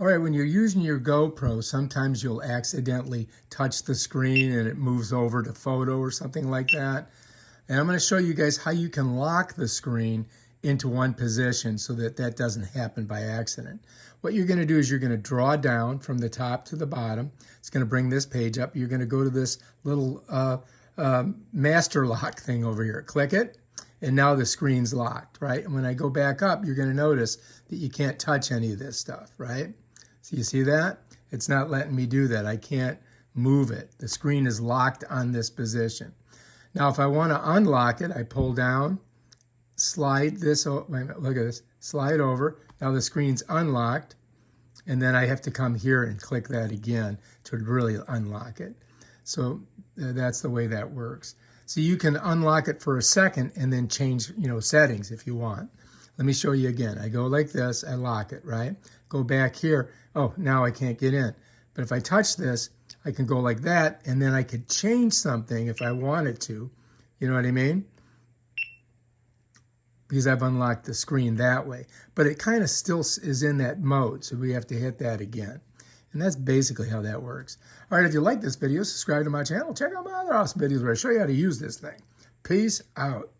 All right, when you're using your GoPro, sometimes you'll accidentally touch the screen and it moves over to photo or something like that. And I'm going to show you guys how you can lock the screen into one position so that that doesn't happen by accident. What you're going to do is you're going to draw down from the top to the bottom. It's going to bring this page up. You're going to go to this little master lock thing over here. Click it, and now the screen's locked, right? And when I go back up, you're going to notice that you can't touch any of this stuff, right? So you see that? It's not letting me do that. I can't move it. The screen is locked on this position. Now, if I want to unlock it, I pull down, slide this, wait a minute, look at this, slide over. Now the screen's unlocked, and then I have to come here and click that again to really unlock it. So that's the way that works. So you can unlock it for a second and then change, settings if you want. Let me show you again. I go like this, I lock it, right? Go back here. Oh, now I can't get in. But if I touch this, I can go like that, and then I could change something if I wanted to. You know what I mean? Because I've unlocked the screen that way. But it kind of still is in that mode, so we have to hit that again. And that's basically how that works. All right, if you like this video, subscribe to my channel. Check out my other awesome videos where I show you how to use this thing. Peace out.